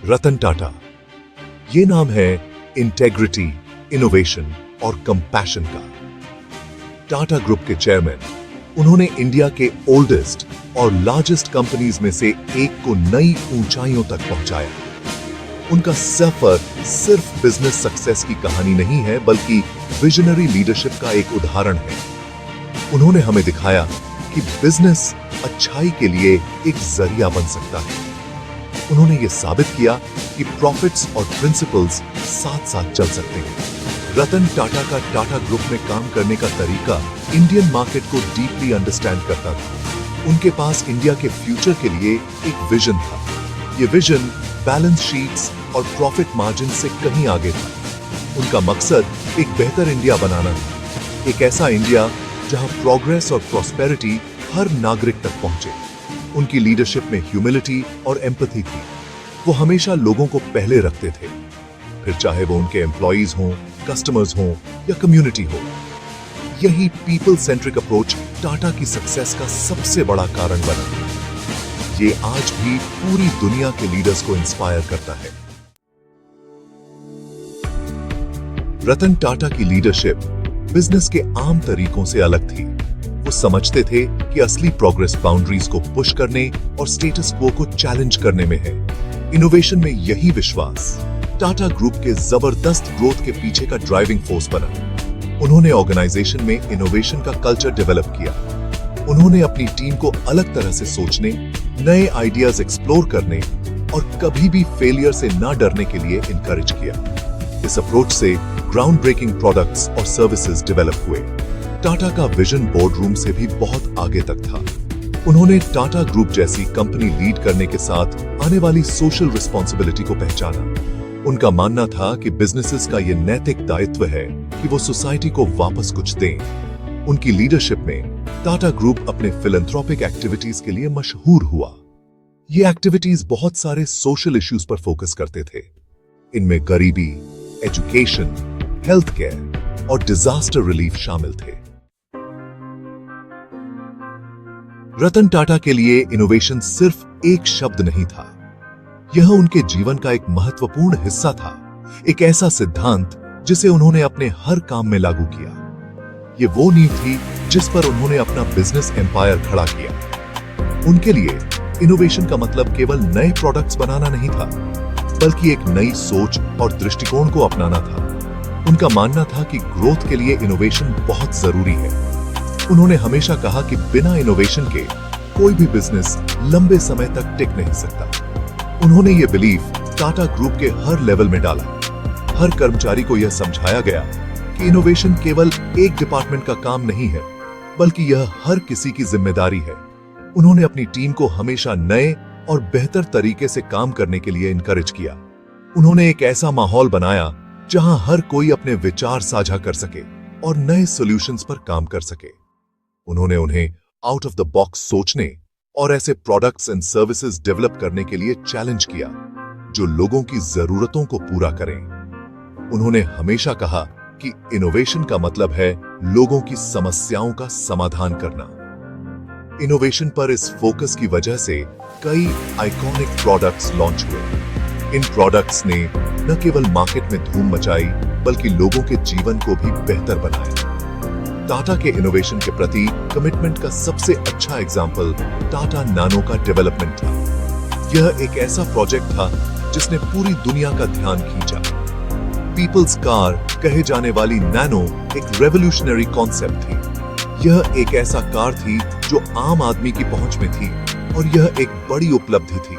रतन टाटा। ये नाम है इंटेग्रिटी, इनोवेशन और कंपैशन का। टाटा ग्रुप के चेयरमैन, उन्होंने इंडिया के ओल्डेस्ट और लार्जेस्ट कंपनीज में से एक को नई ऊंचाइयों तक पहुंचाया। उनका सफर सिर्फ बिजनेस सक्सेस की कहानी नहीं है, बल्कि विजनरी लीडरशिप का एक उदाहरण है। उन्होंने हमें दिखाया कि बिजनेस अच्छाई के लिए एक जरिया बन सकता है। उन्होंने यह साबित किया कि प्रॉफिट्स और प्रिंसिपल्स साथ साथ चल सकते हैं। रतन टाटा का टाटा ग्रुप में काम करने का तरीका इंडियन मार्केट को डीपली अंडरस्टैंड करता था। उनके पास इंडिया के फ्यूचर के लिए एक विजन था। यह विजन बैलेंस शीट्स और प्रॉफिट मार्जिन से कहीं आगे था। उनका मकसद एक बेहतर इंडिया बनाना था, एक ऐसा इंडिया जहां प्रोग्रेस और प्रॉस्पेरिटी हर नागरिक तक पहुंचे। उनकी लीडरशिप में ह्यूमिलिटी और एम्पैथी थी। वो हमेशा लोगों को पहले रखते थे, फिर चाहे वो उनके एम्प्लॉइज हों, कस्टमर्स हों या कम्युनिटी हो। यही पीपल सेंट्रिक अप्रोच टाटा की सक्सेस का सबसे बड़ा कारण बना। ये आज भी पूरी दुनिया के लीडर्स को इंस्पायर करता है। रतन टाटा की लीडरशिप बिजनेस के आम तरीकों से अलग थी। वो समझते थे कि असली प्रोग्रेस बाउंड्रीज को पुश करने और स्टेटस क्वो को चैलेंज करने में है। इनोवेशन में यही विश्वास टाटा ग्रुप के जबरदस्त ग्रोथ के पीछे का ड्राइविंग फोर्स बना। उन्होंने ऑर्गेनाइजेशन में इनोवेशन का कल्चर डेवलप किया। उन्होंने अपनी टीम को अलग तरह से सोचने, नए आइडियाज एक्सप्लोर करने और कभी भी फेलियर से ना डरने के लिए इनकरेज किया। इस अप्रोच से ग्राउंड ब्रेकिंग प्रोडक्ट्स और सर्विसेज डेवलप हुए। टाटा का विजन बोर्ड रूम से भी बहुत आगे तक था। उन्होंने टाटा ग्रुप जैसी कंपनी लीड करने के साथ आने वाली सोशल रिस्पॉन्सिबिलिटी को पहचाना। उनका मानना था कि बिजनेसेस का यह नैतिक दायित्व है कि वो सोसाइटी को वापस कुछ दें। उनकी लीडरशिप में टाटा ग्रुप अपने फिलैंथ्रोपिक एक्टिविटीज के लिए मशहूर हुआ। ये एक्टिविटीज बहुत सारे सोशल इश्यूज पर फोकस करते थे। इनमें गरीबी, एजुकेशन, हेल्थ केयर और डिजास्टर रिलीफ शामिल थे। रतन टाटा के लिए इनोवेशन सिर्फ एक शब्द नहीं था, यह उनके जीवन का एक महत्वपूर्ण हिस्सा था, एक ऐसा सिद्धांत जिसे उन्होंने अपने हर काम में लागू किया। यह वो नींव थी जिस पर उन्होंने अपना बिजनेस एम्पायर खड़ा किया। उनके लिए इनोवेशन का मतलब केवल नए प्रोडक्ट्स बनाना नहीं था, बल्कि एक नई सोच और दृष्टिकोण को अपनाना था। उनका मानना था कि ग्रोथ के लिए इनोवेशन बहुत जरूरी है। उन्होंने हमेशा कहा कि बिना इनोवेशन के कोई भी बिजनेस लंबे समय तक टिक नहीं सकता। उन्होंने ये बिलीफ टाटा ग्रुप के हर लेवल में डाला। हर कर्मचारी को यह समझाया गया कि इनोवेशन केवल एक डिपार्टमेंट का काम नहीं है, बल्कि यह हर किसी की जिम्मेदारी है। उन्होंने अपनी टीम को हमेशा नए और बेहतर तरीके से काम करने के लिए इनकरेज किया। उन्होंने एक ऐसा माहौल बनाया जहां हर कोई अपने विचार साझा कर सके और नए सॉल्यूशंस पर काम कर सके। उन्होंने उन्हें आउट ऑफ द बॉक्स सोचने और ऐसे प्रोडक्ट्स एंड सर्विसेज डेवलप करने के लिए चैलेंज किया जो लोगों की जरूरतों को पूरा करें। उन्होंने हमेशा कहा कि इनोवेशन का मतलब है लोगों की समस्याओं का समाधान करना। इनोवेशन पर इस फोकस की वजह से कई आइकॉनिक प्रोडक्ट्स लॉन्च हुए। इन प्रोडक्ट्स ने न केवल मार्केट में धूम मचाई, बल्कि लोगों के जीवन को भी बेहतर बनाया। टाटा के इनोवेशन के प्रति कमिटमेंट का सबसे अच्छा एग्जाम्पल टाटा नैनो का डेवलपमेंट था। यह एक ऐसा प्रोजेक्ट था जिसने पूरी दुनिया का ध्यान खींचा। पीपल्स कार कहे जाने वाली नैनो एक रेवोल्यूशनरी कॉन्सेप्ट थी। यह एक ऐसा कार थी जो आम आदमी की पहुंच में थी और यह एक बड़ी उपलब्धि थी।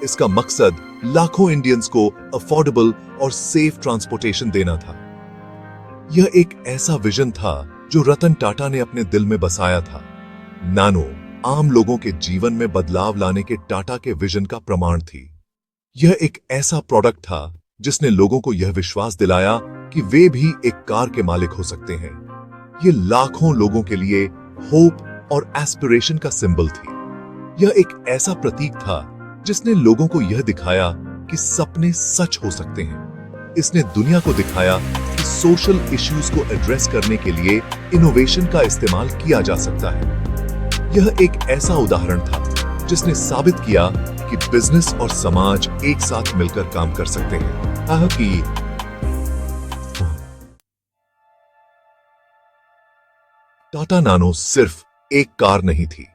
इसका मकसद लाखों इंडियंस को अफोर्डेबल और सेफ ट्रांसपोर्टेशन देना था। यह एक ऐसा विजन था जो रतन टाटा ने अपने दिल में बसाया था। नैनो आम लोगों के जीवन में बदलाव लाने के टाटा के विजन का प्रमाण थी। यह एक ऐसा प्रोडक्ट था जिसने लोगों को यह विश्वास दिलाया कि वे भी एक कार के मालिक हो सकते हैं। यह लाखों लोगों के लिए होप और एस्पिरेशन का सिंबल थी। यह एक ऐसा प्रतीक था जिसने लोगों को यह दिखाया कि सपने सच हो सकते हैं। इसने दुनिया को दिखाया कि सोशल इश्यूज को एड्रेस करने के लिए इनोवेशन का इस्तेमाल किया जा सकता है। यह एक ऐसा उदाहरण था जिसने साबित किया कि बिजनेस और समाज एक साथ मिलकर काम कर सकते हैं। कहा कि टाटा नानो सिर्फ एक कार नहीं थी,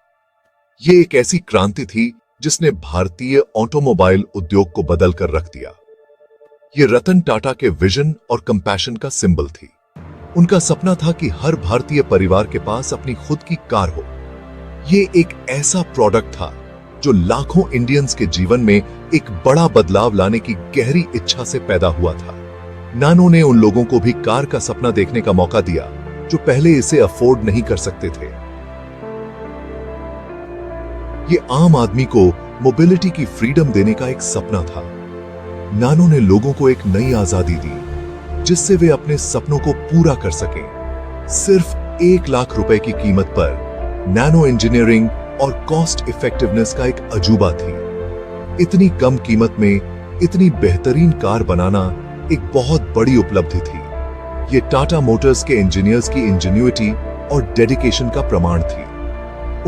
ये एक ऐसी क्रांति थी जिसने भारतीय ऑटोमोबाइल उद्योग को बदल कर रख दिया। ये रतन टाटा के विजन और कंपैशन का सिंबल थी। उनका सपना था कि हर भारतीय परिवार के पास अपनी खुद की कार हो। ये एक ऐसा प्रोडक्ट था जो लाखों इंडियंस के जीवन में एक बड़ा बदलाव लाने की गहरी इच्छा से पैदा हुआ था। नानो ने उन लोगों को भी कार का सपना देखने का मौका दिया जो पहले इसे अफोर्ड नहीं कर सकते थे। ये आम आदमी को मोबिलिटी की फ्रीडम देने का एक सपना था। नानो ने लोगों को एक नई आजादी दी जिससे वे अपने सपनों को पूरा कर सकें। सिर्फ 1 लाख रुपए की कीमत पर नैनो इंजीनियरिंग और कॉस्ट इफेक्टिवनेस का एक अजूबा थी। इतनी कम कीमत में इतनी बेहतरीन कार बनाना एक बहुत बड़ी उपलब्धि थी। ये टाटा मोटर्स के इंजीनियर्स की इंजीन्यूइटी और डेडिकेशन का प्रमाण थी।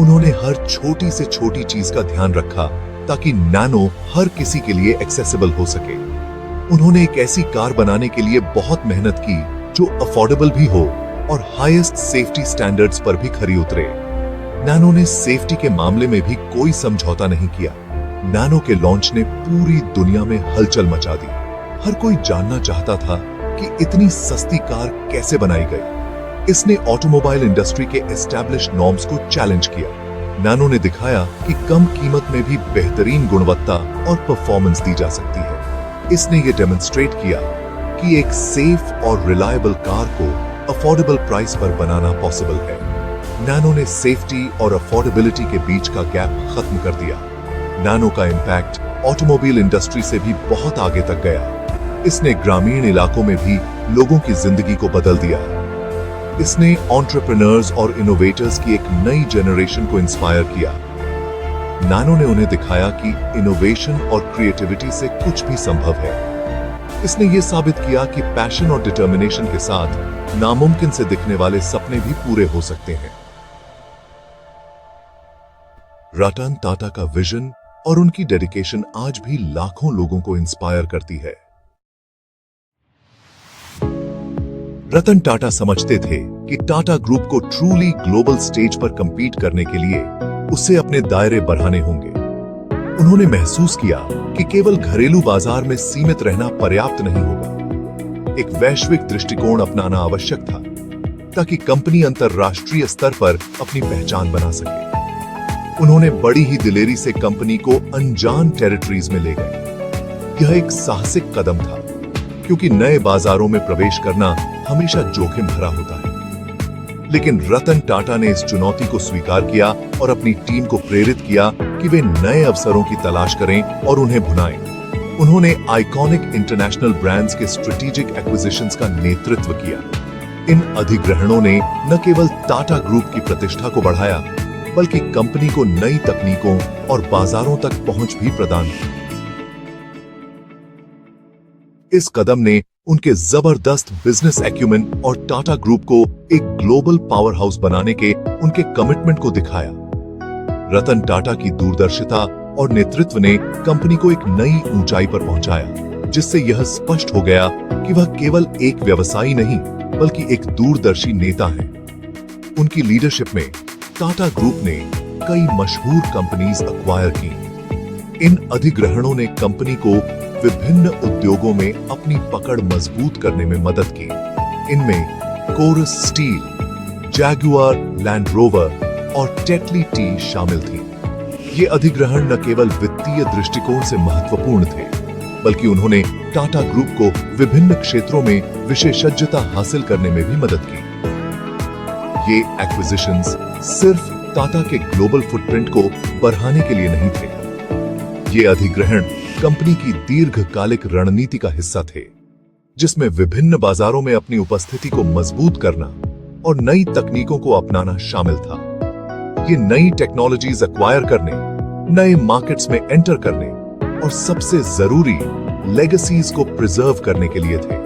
उन्होंने हर छोटी से छोटी चीज का ध्यान रखा ताकि नैनो हर किसी के लिए एक्सेसिबल हो सके। उन्होंने एक ऐसी कार बनाने के लिए बहुत मेहनत की जो अफोर्डेबल भी हो और हाईएस्ट सेफ्टी स्टैंडर्ड्स पर भी खरी उतरे। नैनो ने सेफ्टी के मामले में भी कोई समझौता नहीं किया। नैनो के लॉन्च ने पूरी दुनिया में हलचल मचा दी। हर कोई जानना चाहता था कि इतनी सस्ती कार कैसे बनाई गई। इसने ऑटोमोबाइल इंडस्ट्री के एस्टैब्लिश्ड नॉर्म्स को चैलेंज किया। नैनो ने दिखाया कि कम कीमत में भी बेहतरीन गुणवत्ता और परफॉर्मेंस दी जा सकती है। इसने ये डेमोन्स्ट्रेट किया कि एक सेफ और रिलायबल कार को अफोर्डेबल प्राइस पर बनाना पॉसिबल है। नैनो ने सेफ्टी और अफोर्डेबिलिटी के बीच का गैप खत्म कर दिया। नैनो का इंपैक्ट ऑटोमोबाइल इंडस्ट्री से भी बहुत आगे तक गया। इसने ग्रामीण इलाकों में भी लोगों की जिंदगी को बदल दिया। इसने एंटरप्रेन्योर्स और इनोवेटर्स की एक नई जनरेशन को इंस्पायर किया। नैनो ने उन्हें दिखाया कि इनोवेशन और क्रिएटिविटी से कुछ भी संभव है। इसने ये साबित किया कि पैशन और डिटर्मिनेशन के साथ नामुमकिन से दिखने वाले सपने भी पूरे हो सकते हैं। रतन टाटा का विजन और उनकी डेडिकेशन आज भी लाखों लोगों को इंस्पायर करती है। रतन टाटा समझते थे कि टाटा ग्रुप को ट्रूली ग्लोबल स्टेज पर कंपीट करने के लिए उसे अपने दायरे बढ़ाने होंगे। उन्होंने महसूस किया कि केवल घरेलू बाजार में सीमित रहना पर्याप्त नहीं होगा। एक वैश्विक दृष्टिकोण अपनाना आवश्यक था ताकि कंपनी अंतरराष्ट्रीय स्तर पर अपनी पहचान बना सके। उन्होंने बड़ी ही दिलेरी से कंपनी को अनजान टेरिटरीज में ले गए। यह एक साहसिक कदम था क्योंकि नए बाजारों में प्रवेश करना हमेशा जोखिम भरा होता है। लेकिन रतन टाटा ने इस चुनौती को स्वीकार किया और अपनी टीम को प्रेरित किया कि वे नए अवसरों की तलाश करें और उन्हें भुनाएं। उन्होंने आइकॉनिक इंटरनेशनल ब्रांड्स के स्ट्रेटेजिक एक्विजिशंस का नेतृत्व किया। इन अधिग्रहणों ने न केवल टाटा ग्रुप की प्रतिष्ठा को बढ़ाया बल्कि कंपनी को नई तकनीकों और बाजारों तक पहुंच भी प्रदान की। इस कदम ने उनके जबरदस्त बिजनेस एक्यूमेन और टाटा ग्रुप को एक ग्लोबल पावर हाउस बनाने के उनके कमिटमेंट को दिखाया। रतन टाटा की दूरदर्शिता और नेतृत्व ने कंपनी को एक नई ऊंचाई पर पहुंचाया, जिससे यह स्पष्ट हो गया कि वह केवल एक व्यवसायी नहीं बल्कि एक दूरदर्शी नेता हैं। उनकी लीडरशिप में टाटा ग्रुप ने कई मशहूर कंपनीज अक्वायर की। इन अधिग्रहणों ने कंपनी को विभिन्न उद्योगों में अपनी पकड़ मजबूत करने में मदद की। इनमें Corus Steel, Jaguar Land Rover और टेटली टी शामिल थी। ये अधिग्रहण न केवल वित्तीय दृष्टिकोण से महत्वपूर्ण थे बल्कि उन्होंने टाटा ग्रुप को विभिन्न क्षेत्रों में विशेषज्ञता हासिल करने में भी मदद की। ये एक्विजिशंस सिर्फ टाटा के ग्लोबल फुटप्रिंट को बढ़ाने के लिए नहीं थे। ये अधिग्रहण कंपनी की दीर्घकालिक रणनीति का हिस्सा थे, जिसमें विभिन्न बाजारों में अपनी उपस्थिति को मजबूत करना और नई तकनीकों को अपनाना शामिल था। ये नई टेक्नोलॉजीज एक्वायर करने, नए मार्केट्स में एंटर करने और सबसे जरूरी लेगेसीज को प्रिजर्व करने के लिए थे।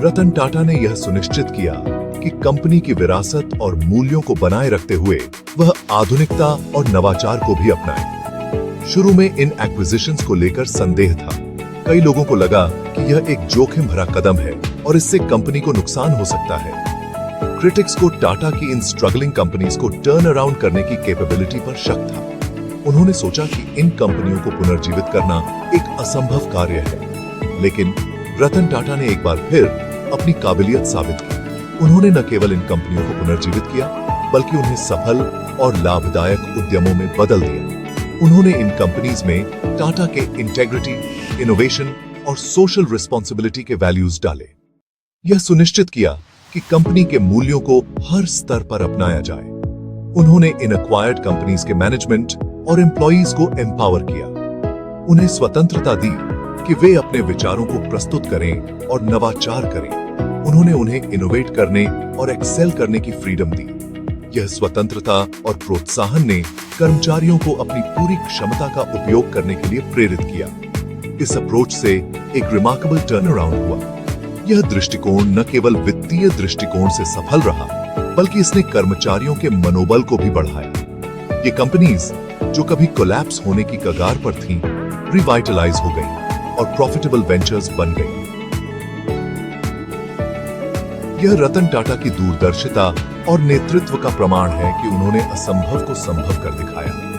रतन टाटा ने यह सुनिश्चित किया कि कंपनी की विरासत और मूल्यों को बनाए रखते हुए वह आधुनिकता और नवाचार को भी अपनाए। शुरू में इन एक्विजिशंस को लेकर संदेह था। कई लोगों को लगा कि यह एक जोखिम भरा कदम है और इससे कंपनी को नुकसान हो सकता है। क्रिटिक्स को टाटा की इन स्ट्रगलिंग कंपनीज को टर्न अराउंड करने की कैपेबिलिटी पर शक था। उन्होंने सोचा कि इन कंपनियों को पुनर्जीवित करना एक असंभव कार्य है, लेकिन रतन टाटा ने एक बार फिर अपनी काबिलियत साबित की। उन्होंने न केवल इन कंपनियों को पुनर्जीवित किया, बल्कि उन्हें सफल और लाभदायक उद्यमों में बदल दिया। उन्होंने इन कंपनीज में टाटा के इंटेग्रिटी, इनोवेशन और सोशल रिस्पॉन्सिबिलिटी के वैल्यूज डाले। यह सुनिश्चित किया कि कंपनी के मूल्यों को हर स्तर पर अपनाया जाए। उन्होंने इन एक्वायर्ड कंपनीज के मैनेजमेंट और एम्प्लॉइज को एम्पावर किया। उन्हें स्वतंत्रता दी कि वे अपने विचारों को प्रस्तुत करें और नवाचार करें। उन्होंने उन्हें इनोवेट करने और एक्सेल करने की फ्रीडम दी। यह स्वतंत्रता और प्रोत्साहन ने कर्मचारियों को अपनी पूरी क्षमता का उपयोग करने के लिए प्रेरित किया। इस अप्रोच से एक रिमार्केबल टर्न अराउंड हुआ। यह दृष्टिकोण न केवल वित्तीय दृष्टिकोण से सफल रहा, बल्कि इसने कर्मचारियों के मनोबल को भी बढ़ाया। ये कंपनीज जो कभी कोलैप्स होने की कगार पर थीं, रिवाइटलाइज हो गई और प्रॉफिटेबल वेंचर्स बन गई। यह रतन टाटा की दूरदर्शिता और नेतृत्व का प्रमाण है कि उन्होंने असंभव को संभव कर दिखाया।